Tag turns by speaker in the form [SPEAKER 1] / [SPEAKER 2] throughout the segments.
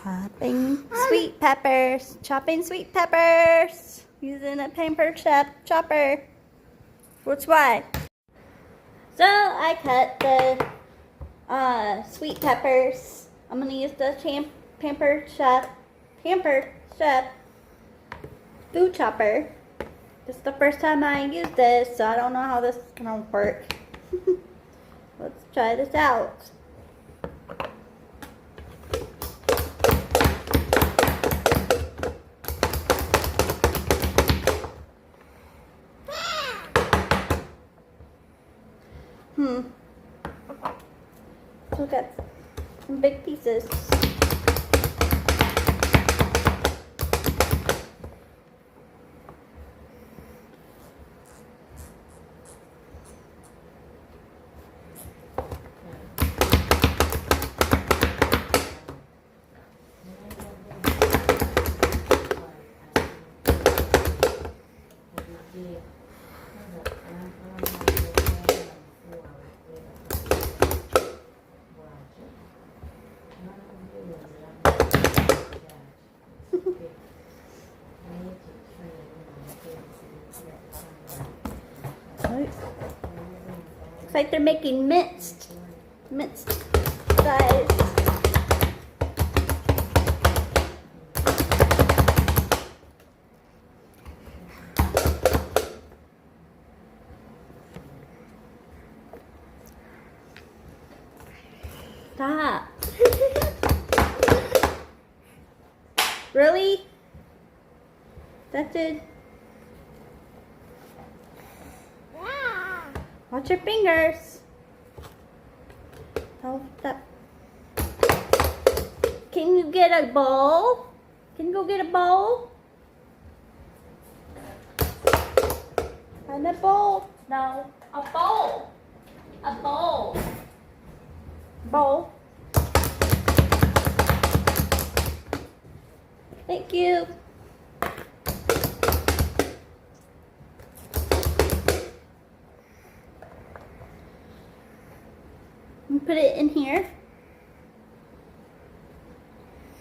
[SPEAKER 1] Chopping sweet peppers. Chopping sweet peppers. Using a paper chopper. Which way? So I cut the sweet peppers. I'm gonna use the pampered chef food chopper. This is the first time I use this, so I don't know how this is gonna work. Let's try this out. Look at some big pieces. Looks like they're making minced size. Stop. Really? That's it. Watch your fingers. Oh, that. Can you get a bowl? Can you go get a bowl? Find a bowl. No, a bowl. A bowl. Bowl. Thank you. Put it in here.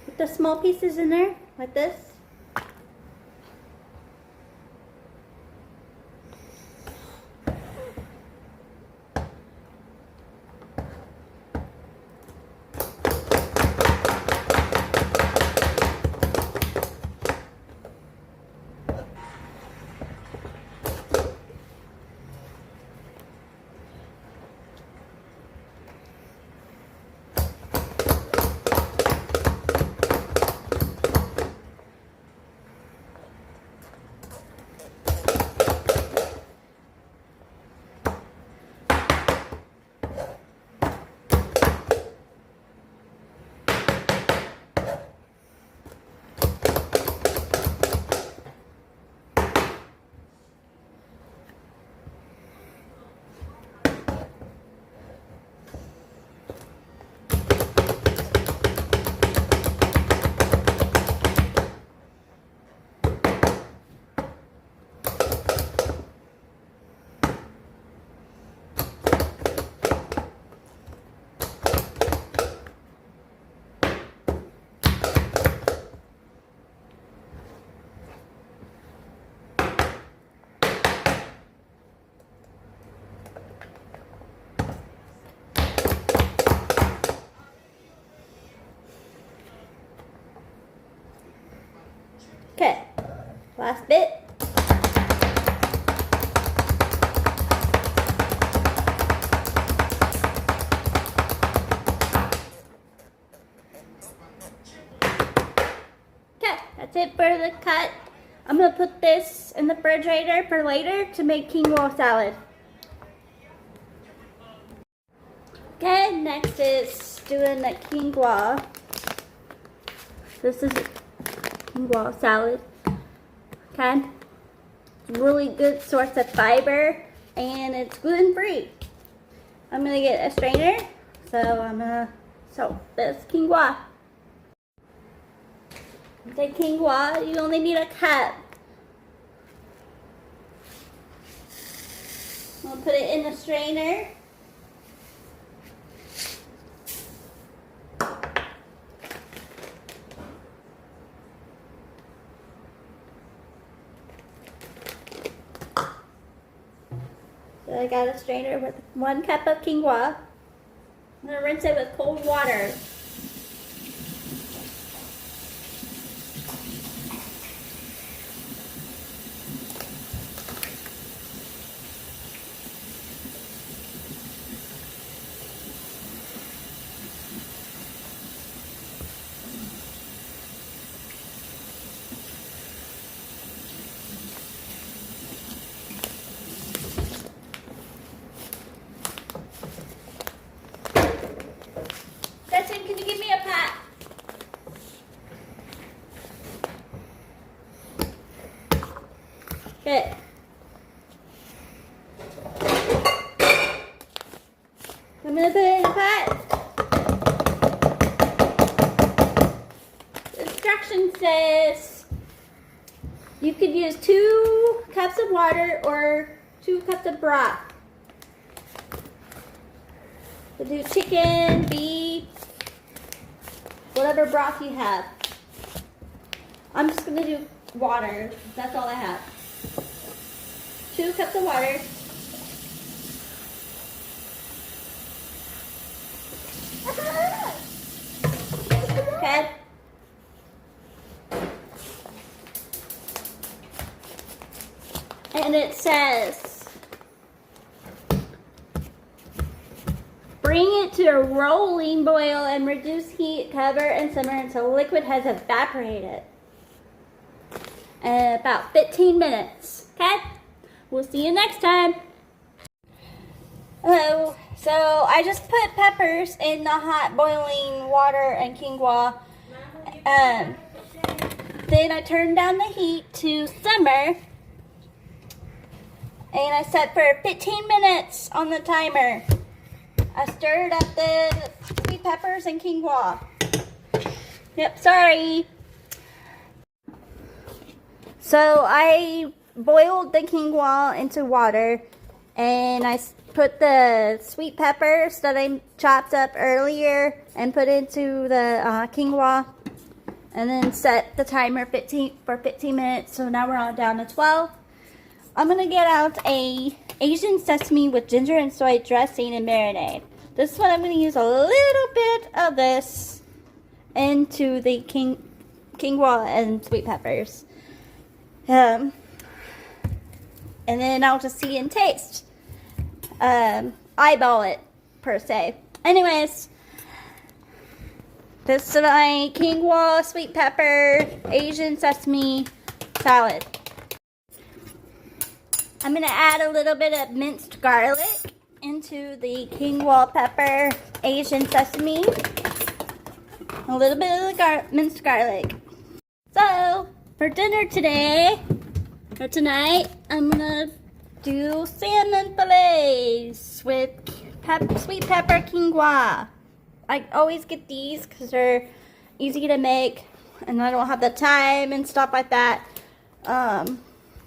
[SPEAKER 1] Put the small pieces in there, like this. Okay, last bit. Okay, that's it for the cut. I'm gonna put this in the refrigerator for later to make quinoa salad. Okay, next is doing the quinoa. This is quinoa salad. Okay, it's a really good source of fiber and it's gluten-free. I'm gonna get a strainer, so this quinoa. The quinoa, you only need a cup. I'm gonna put it in the strainer. So I got a strainer with 1 cup of quinoa. I'm going to rinse it with cold water. Can you give me a pat? Good. I'm gonna put it in a pot. The instruction says you could use 2 cups of water or 2 cups of broth. We'll do chicken, beef, whatever broth you have. I'm just gonna do water. That's all I have. 2 cups of water. Okay. And it says, bring it to a rolling boil and reduce heat, cover, and simmer until liquid has evaporated. About 15 minutes. Okay? We'll see you next time. Hello. So I just put peppers in the hot boiling water and quinoa. Then I turned down the heat to simmer. And I set for 15 minutes on the timer. I stirred up the sweet peppers and quinoa. Yep, sorry. So I boiled the quinoa into water and I put the sweet peppers that I chopped up earlier and put into the quinoa and then set the timer for 15 minutes. So now we're all down to 12. I'm going to get out a Asian sesame with ginger and soy dressing and marinade. This is what I'm going to use a little bit of this into the quinoa and sweet peppers. And then I'll just see and taste. Eyeball it, per se. Anyways, this is my quinoa, sweet pepper, Asian sesame salad. I'm going to add a little bit of minced garlic into the quinoa, pepper, Asian sesame. A little bit of the minced garlic. So, for dinner today, or tonight, I'm going to do salmon fillets with sweet pepper quinoa. I always get these because they're easy to make and I don't have the time and stuff like that.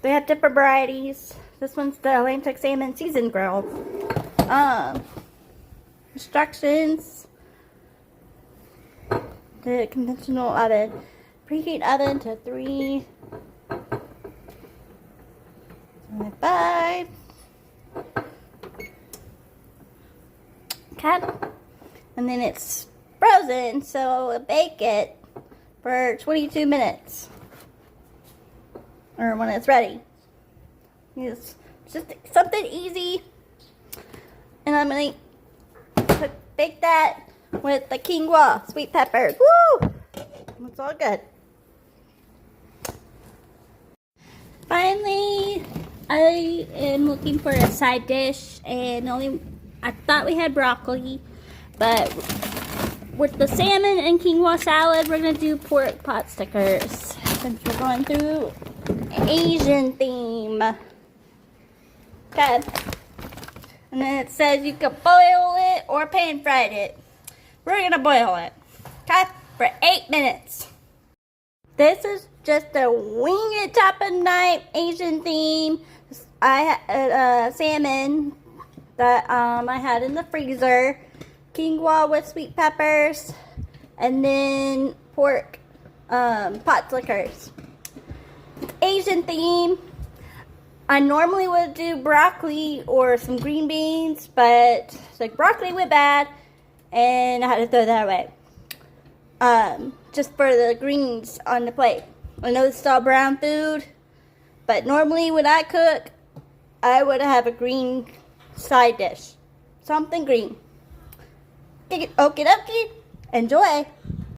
[SPEAKER 1] They have different varieties. This one's the Atlantic salmon seasoned grill. Instructions. The conventional oven. Preheat oven to 325. Okay. And then it's frozen, so bake it for 22 minutes. Or when it's ready. It's just something easy. And I'm going to bake that with the quinoa, sweet peppers. Woo! It's all good. Finally, I am looking for a side dish, and I thought we had broccoli, but with the salmon and quinoa salad, we're gonna do pork pot stickers since we're going through Asian theme. Okay, and then it says you can boil it or pan fry it. We're gonna boil it. Okay, for 8 minutes. This is just a wing it top of night Asian theme. I had salmon that I had in the freezer, quinoa with sweet peppers, and then pork pot stickers. Asian theme. I normally would do broccoli or some green beans, but like broccoli went bad and I had to throw that away. Just for the greens on the plate. I know it's all brown food, but normally when I cook, I would have a green side dish. Something green. Okie dokie. Enjoy.